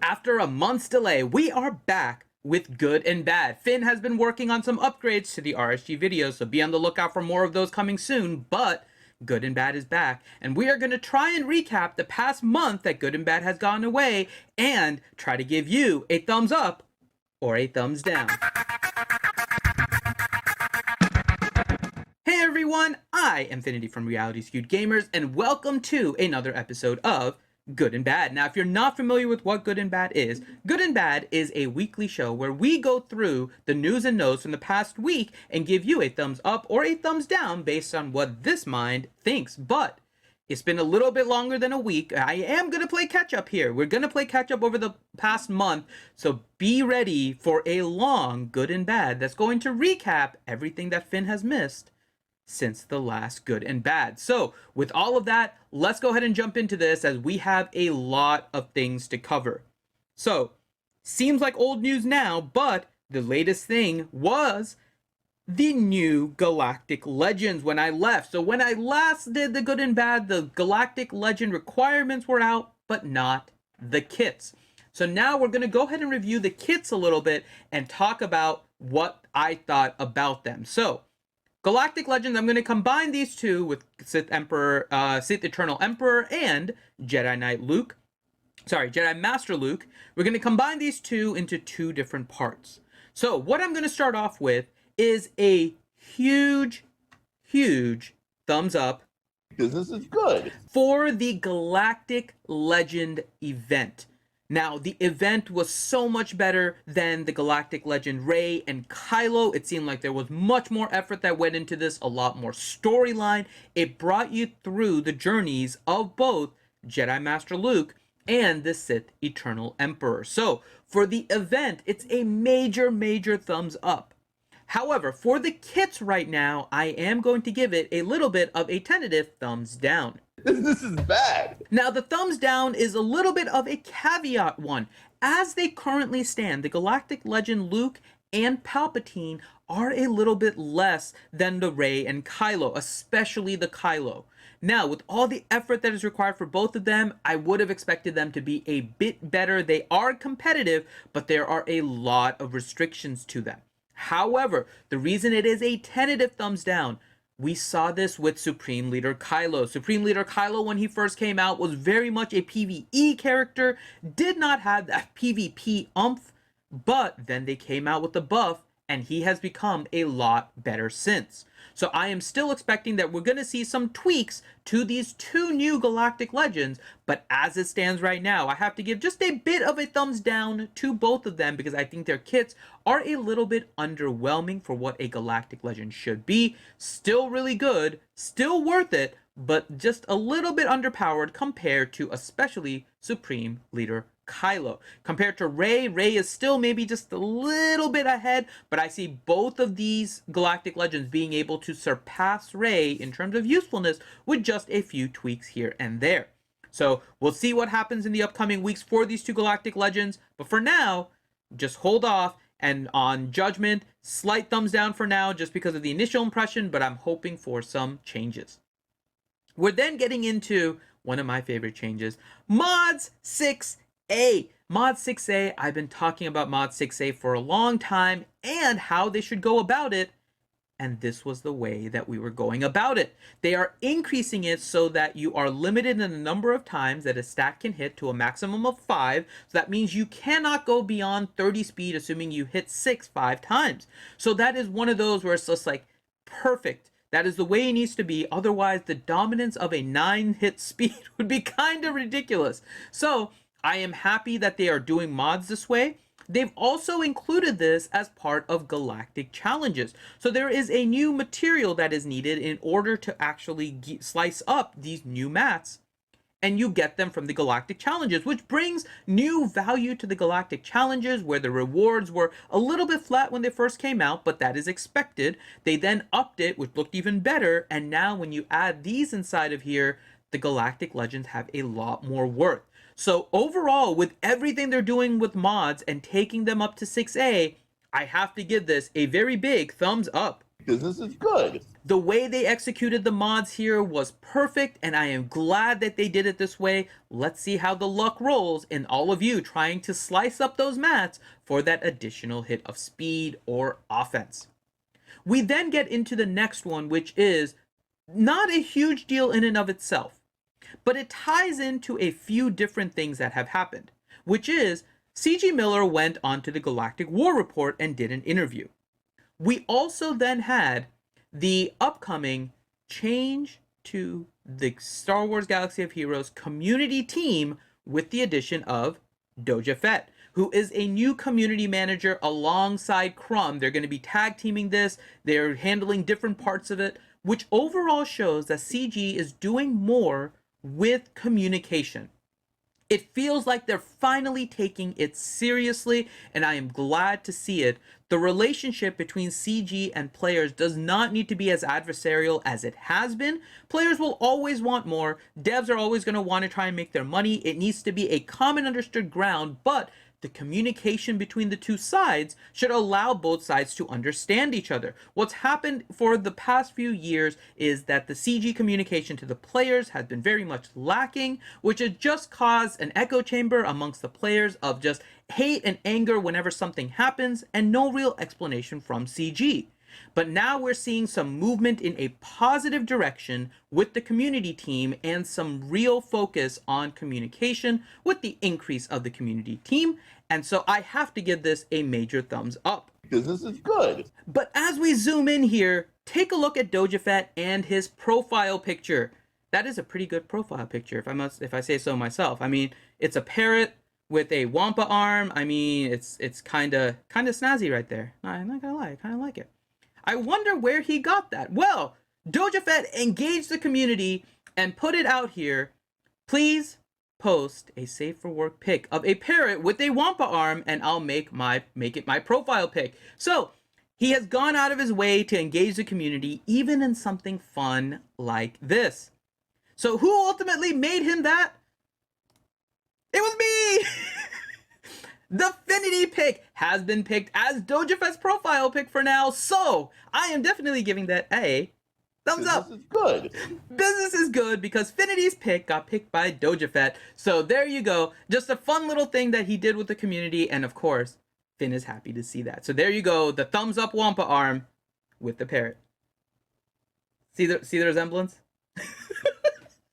After a month's delay, we are back with Good and Bad. Finn has been working on some upgrades to the RSG videos, so be on the lookout for more of those coming soon, but Good and Bad is back, and we are going to try and recap the past month that Good and Bad has gone away, and try to give you a thumbs up or a thumbs down. Hey everyone, I am Finity from Reality Skewed Gamers, and welcome to another episode of Good and Bad. Now, if you're not familiar with what Good and Bad is a weekly show where we go through the news and notes from the past week and give you a thumbs up or a thumbs down based on what this mind thinks. But it's been a little bit longer than a week. I am going to play catch up here. We're going to play catch up over the past month, so be ready for a long Good and Bad that's going to recap everything that Finn has missed since the last Good and Bad. So with all of that, let's go ahead and jump into this as we have a lot of things to cover. So seems like old news now, but the latest thing was the new Galactic Legends when I left. So when I last did the Good and Bad, the Galactic Legend requirements were out, but not the kits. So now we're going to go ahead and review the kits a little bit and talk about what I thought about them. So Galactic Legends, I'm going to combine these two with Sith Eternal Emperor and Jedi Master Luke. We're going to combine these two into two different parts. So what I'm going to start off with is a huge thumbs up. Business is good. For the Galactic Legend event. Now, the event was so much better than the Galactic Legend Rey and Kylo. It seemed like there was much more effort that went into this, a lot more storyline. It brought you through the journeys of both Jedi Master Luke and the Sith Eternal Emperor. So, for the event, it's a major thumbs up. However, for the kits right now, I am going to give it a little bit of a tentative thumbs down. This is bad. Now, the thumbs down is a little bit of a caveat one. As they currently stand, the Galactic Legend Luke and Palpatine are a little bit less than the Rey and Kylo, especially the Kylo. Now, with all the effort that is required for both of them, I would have expected them to be a bit better. They are competitive, but there are a lot of restrictions to them. However, the reason it is a tentative thumbs down, we saw this with Supreme Leader Kylo. Supreme Leader Kylo, when he first came out, was very much a PvE character, did not have that PvP oomph, but then they came out with the buff, and he has become a lot better since. So I am still expecting that we're going to see some tweaks to these two new Galactic Legends, but as it stands right now, I have to give just a bit of a thumbs down to both of them because I think their kits are a little bit underwhelming for what a Galactic Legend should be. Still really good, still worth it, but just a little bit underpowered compared to especially Supreme Leader Kylo. Compared to Rey is still maybe just a little bit ahead, but I see both of these Galactic Legends being able to surpass Rey in terms of usefulness with just a few tweaks here and there. So we'll see what happens in the upcoming weeks for these two Galactic Legends, but for now, just hold off, and on Judgment, slight thumbs down for now just because of the initial impression, but I'm hoping for some changes. We're then getting into one of my favorite changes, Mods 6A. Mod 6A, I've been talking about Mod 6A for a long time and how they should go about it, and this was the way that we were going about it. They are increasing it so that you are limited in the number of times that a stack can hit to a maximum of 5, so that means you cannot go beyond 30 speed assuming you hit 5 times. So that is one of those where it's just like perfect. That is the way it needs to be, otherwise the dominance of a 9 hit speed would be kind of ridiculous. So I am happy that they are doing mods this way. They've also included this as part of Galactic Challenges. So there is a new material that is needed in order to actually slice up these new mats. And you get them from the Galactic Challenges, which brings new value to the Galactic Challenges, where the rewards were a little bit flat when they first came out, but that is expected. They then upped it, which looked even better. And now when you add these inside of here, the Galactic Legends have a lot more worth. So overall, with everything they're doing with mods and taking them up to 6A, I have to give this a very big thumbs up. because this is good. The way they executed the mods here was perfect, and I am glad that they did it this way. Let's see how the luck rolls in all of you trying to slice up those mats for that additional hit of speed or offense. We then get into the next one, which is not a huge deal in and of itself, but it ties into a few different things that have happened, which is C.G. Miller went onto the Galactic War Report and did an interview. We also then had the upcoming change to the Star Wars Galaxy of Heroes community team with the addition of Doja Fett, who is a new community manager alongside Crumb. They're going to be tag teaming this. They're handling different parts of it, which overall shows that CG is doing more with communication. It feels like they're finally taking it seriously, and I am glad to see it. The relationship between CG and players does not need to be as adversarial as it has been. Players will always want more. Devs are always going to want to try and make their money. It needs to be a common understood ground, but the communication between the two sides should allow both sides to understand each other. What's happened for the past few years is that the CG communication to the players has been very much lacking, which has just caused an echo chamber amongst the players of just hate and anger whenever something happens and no real explanation from CG. But now we're seeing some movement in a positive direction with the community team and some real focus on communication with the increase of the community team. And so I have to give this a major thumbs up. Because this is good. But as we zoom in here, take a look at Doja Fett and his profile picture. That is a pretty good profile picture, if I say so myself. I mean, it's a parrot with a wampa arm. I mean, it's kind of snazzy right there. I'm not gonna lie, I kind of like it. I wonder where he got that. Well, Doja Fett engaged the community and put it out here. Please post a safe for work pic of a parrot with a wampa arm, and I'll make it my profile pic. So he has gone out of his way to engage the community, even in something fun like this. So who ultimately made him that? It was me! The Finity pick has been picked as Doja Fett's profile pick for now, so I am definitely giving that a thumbs up. This is good. Business is good because Finity's pick got picked by Doja Fett. So there you go. Just a fun little thing that he did with the community, and of course, Finn is happy to see that. So there you go, the thumbs up wampa arm with the parrot. See the resemblance?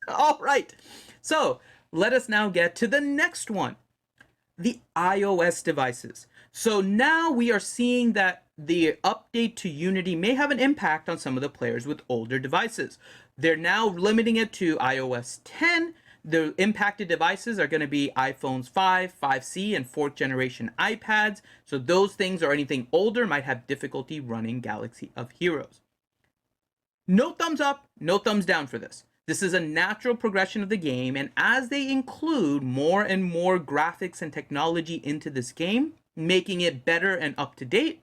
All right. So let us now get to the next one. The iOS devices. So now we are seeing that the update to Unity may have an impact on some of the players with older devices. They're now limiting it to iOS 10. The impacted devices are going to be iPhones 5, 5C, and 4th generation iPads. So those things or anything older might have difficulty running Galaxy of Heroes. No thumbs up, no thumbs down for this. This is a natural progression of the game, and as they include more and more graphics and technology into this game, making it better and up to date,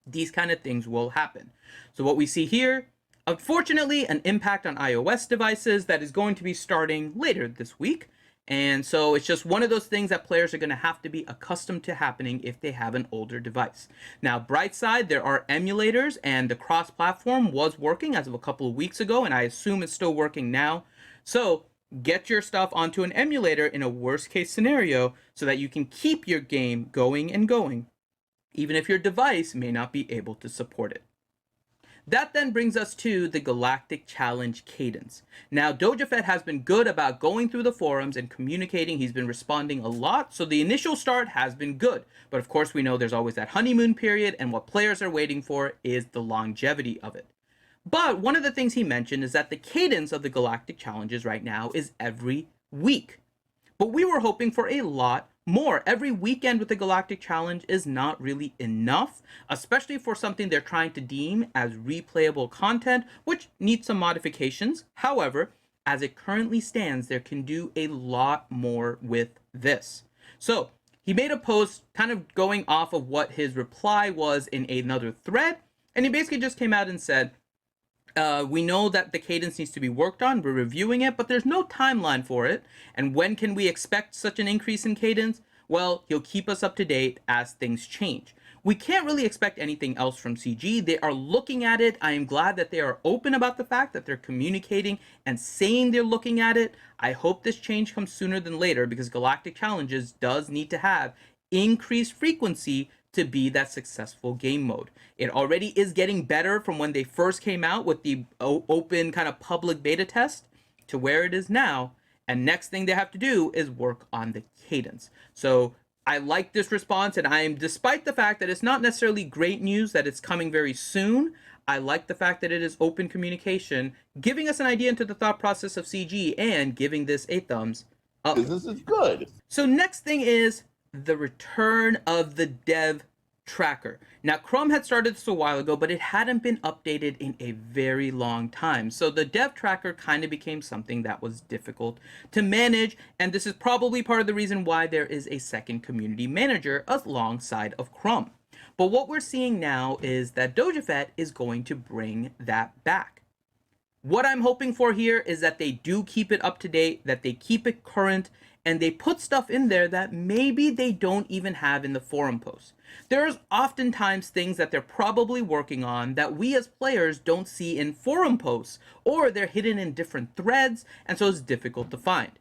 these kind of things will happen. So what we see here, unfortunately, an impact on iOS devices that is going to be starting later this week. And so it's just one of those things that players are going to have to be accustomed to happening if they have an older device. Now, bright side, there are emulators, and the cross-platform was working as of a couple of weeks ago, and I assume it's still working now. So get your stuff onto an emulator in a worst-case scenario so that you can keep your game going and going, even if your device may not be able to support it. That then brings us to the Galactic Challenge Cadence. Now, Doja Fett has been good about going through the forums and communicating. He's been responding a lot, so the initial start has been good. But of course, we know there's always that honeymoon period, and what players are waiting for is the longevity of it. But one of the things he mentioned is that the cadence of the Galactic Challenges right now is every week. But we were hoping for a lot more. Every weekend with the Galactic Challenge is not really enough, especially for something they're trying to deem as replayable content, which needs some modifications. However, as it currently stands, there can do a lot more with this. So he made a post kind of going off of what his reply was in another thread, and he basically just came out and said, we know that the cadence needs to be worked on. We're reviewing it, but there's no timeline for it. And when can we expect such an increase in cadence? Well, he'll keep us up to date as things change. we can't really expect anything else from CG. They are looking at it. I am glad that they are open about the fact that they're communicating and saying they're looking at it. I hope this change comes sooner than later, because Galactic Challenges does need to have increased frequency to be that successful game mode. It already is getting better from when they first came out with the open kind of public beta test to where it is now. And next thing they have to do is work on the cadence. So I like this response, and I am, despite the fact that it's not necessarily great news that it's coming very soon, I like the fact that it is open communication, giving us an idea into the thought process of CG and giving this a thumbs up. This is good. So next thing is the return of the dev tracker. Now, Chrome had started this a while ago, but it hadn't been updated in a very long time. So the dev tracker kind of became something that was difficult to manage, and this is probably part of the reason why there is a second community manager alongside of Chrome. But what we're seeing now is that DojaFett is going to bring that back. What I'm hoping for here is that they do keep it up to date, that they keep it current, and they put stuff in there that maybe they don't even have in the forum posts. There's oftentimes things that they're probably working on that we as players don't see in forum posts, or they're hidden in different threads, and so it's difficult to find.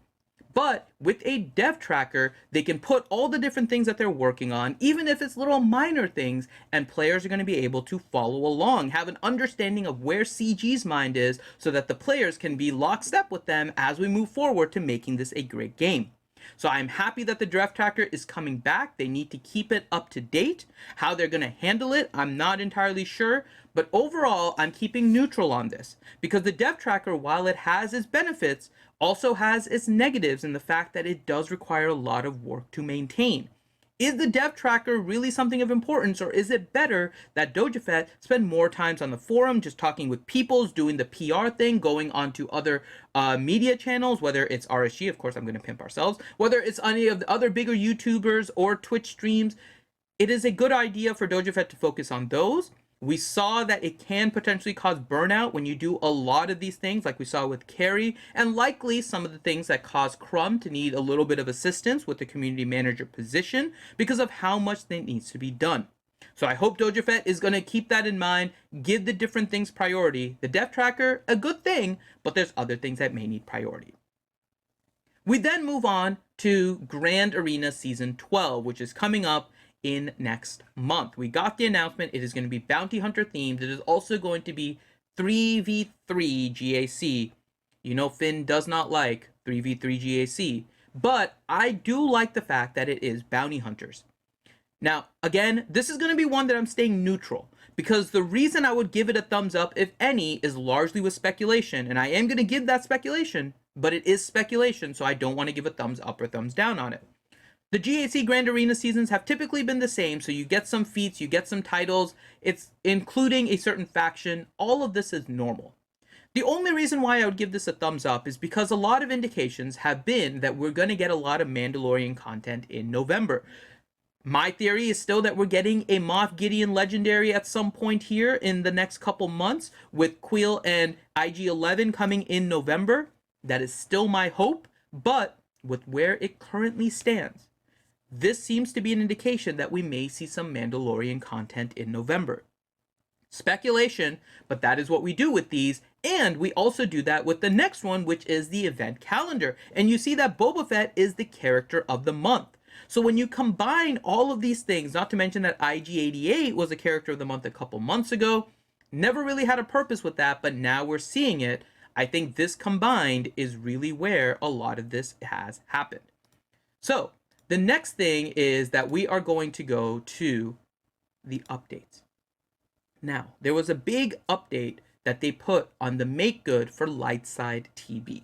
But with a dev tracker, they can put all the different things that they're working on, even if it's little minor things, and players are going to be able to follow along, have an understanding of where CG's mind is, so that the players can be lockstep with them as we move forward to making this a great game. So I'm happy that the dev tracker is coming back. They need to keep it up to date. How they're going to handle it, I'm not entirely sure. But overall, I'm keeping neutral on this, because the dev tracker, while it has its benefits, also has its negatives in the fact that it does require a lot of work to maintain. Is the dev tracker really something of importance, or is it better that DojaFett spend more times on the forum, just talking with peoples, doing the PR thing, going on to other media channels, whether it's RSG, of course I'm going to pimp ourselves, whether it's any of the other bigger YouTubers or Twitch streams. It is a good idea for DojaFett to focus on those. We saw that it can potentially cause burnout when you do a lot of these things, like we saw with Carrie, and likely some of the things that cause Crumb to need a little bit of assistance with the community manager position because of how much that needs to be done. So I hope DojaFett is going to keep that in mind, give the different things priority. The dev tracker, a good thing, but there's other things that may need priority. We then move on to Grand Arena Season 12, which is coming up in next month. We got the announcement. It is going to be Bounty Hunter themed. It is also going to be 3v3 GAC. You know Finn does not like 3v3 GAC, but I do like the fact that it is Bounty Hunters. Now, again, this is going to be one that I'm staying neutral, because the reason I would give it a thumbs up, if any, is largely with speculation, and I am going to give that speculation, but it is speculation, so I don't want to give a thumbs up or thumbs down on it. The GAC Grand Arena seasons have typically been the same, so you get some feats, you get some titles, it's including a certain faction. All of this is normal. The only reason why I would give this a thumbs up is because a lot of indications have been that we're going to get a lot of Mandalorian content in November. My theory is still that we're getting a Moff Gideon Legendary at some point here in the next couple months, with Quill and IG-11 coming in November. That is still my hope, but with where it currently stands, this seems to be an indication that we may see some Mandalorian content in November. Speculation, but that is what we do with these, and we also do that with the next one, which is the event calendar. And you see that Boba Fett is the character of the month. So when you combine all of these things, not to mention that IG-88 was a character of the month a couple months ago, never really had a purpose with that, but now we're seeing it. I think this combined is really where a lot of this has happened. So the next thing is that we are going to go to the updates. Now, there was a big update that they put on the make good for Lightside TB.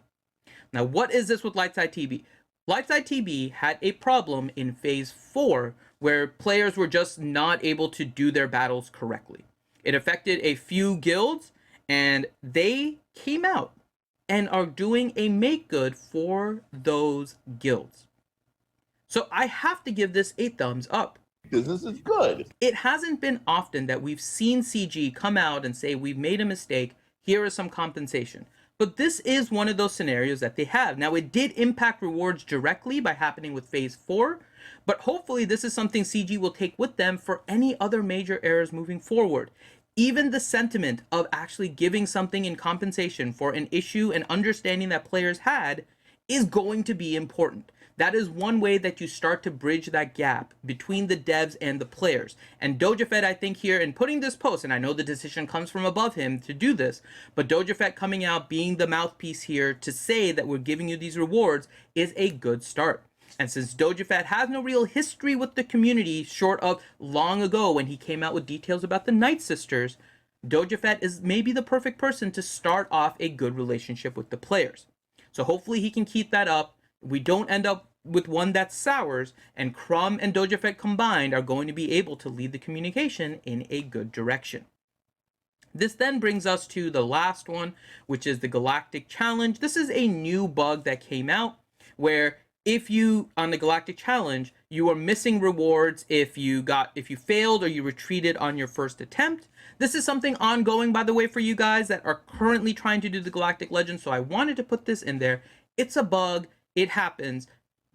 Now, what is this with Lightside TB? Lightside TB had a problem in Phase 4 where players were just not able to do their battles correctly. It affected a few guilds, and they came out and are doing a make good for those guilds. So I have to give this a thumbs up. Business is good. It hasn't been often that we've seen CG come out and say, we've made a mistake, here is some compensation. But this is one of those scenarios that they have. Now, it did impact rewards directly by happening with Phase 4, but hopefully this is something CG will take with them for any other major eras moving forward. Even the sentiment of actually giving something in compensation for an issue and understanding that players had is going to be important. That is one way that you start to bridge that gap between the devs and the players. And DojaFett, I think here in putting this post, and I know the decision comes from above him to do this, but DojaFett coming out being the mouthpiece here to say that we're giving you these rewards is a good start. And since DojaFett has no real history with the community, short of long ago when he came out with details about the Night Sisters, DojaFett is maybe the perfect person to start off a good relationship with the players. So hopefully he can keep that up. We don't end up with one that sours, and Crumb and DojaFett combined are going to be able to lead the communication in a good direction. This then brings us to the last one, which is the Galactic Challenge. This is a new bug that came out where if you, on the Galactic Challenge, you are missing rewards if you failed or you retreated on your first attempt. This is something ongoing, by the way, for you guys that are currently trying to do the Galactic Legends, so I wanted to put this in there. It's a bug. It happens.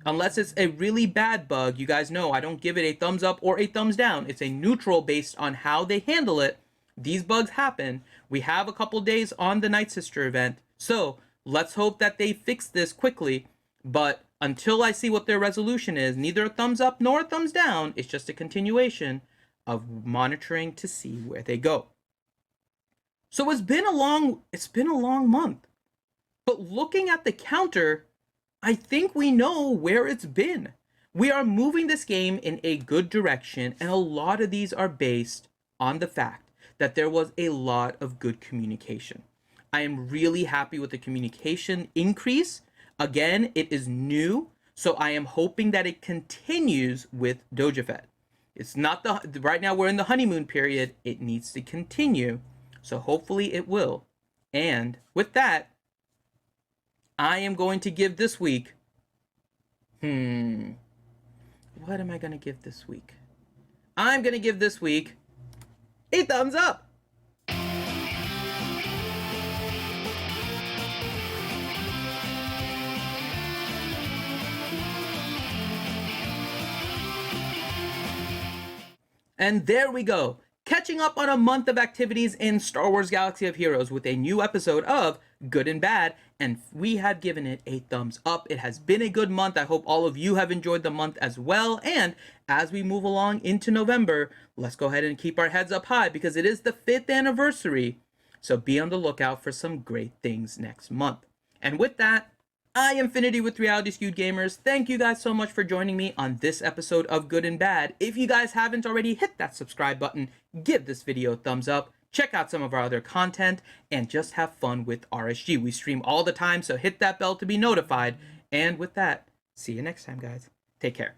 Unless it's a really bad bug, you guys know I don't give it a thumbs up or a thumbs down. It's a neutral based on how they handle it. These bugs happen. We have a couple days on the Night Sister event, so let's hope that they fix this quickly. But until I see what their resolution is, neither a thumbs up nor a thumbs down. It's just a continuation of monitoring to see where they go. So it's been a long month. But looking at the counter, I think we know where it's been. We are moving this game in a good direction, and a lot of these are based on the fact that there was a lot of good communication. I am really happy with the communication increase. Again, it is new, so I am hoping that it continues with DojaFett. It's not right now we're in the honeymoon period. It needs to continue, so hopefully it will. And with that, I am going to give this week, what am I going to give this week? I'm going to give this week a thumbs up. And there we go, catching up on a month of activities in Star Wars Galaxy of Heroes with a new episode of Good and Bad, and we have given it a thumbs up. It has been a good month. I hope all of you have enjoyed the month as well, and as we move along into November, let's go ahead and keep our heads up high because it is the 5th anniversary, so be on the lookout for some great things next month. And with that, I am Infinity with Reality Skewed Gamers. Thank you guys so much for joining me on this episode of Good and Bad. If you guys haven't already, hit that subscribe button, give this video a thumbs up, check out some of our other content, and just have fun with RSG. We stream all the time, so hit that bell to be notified. And with that, see you next time, guys. Take care.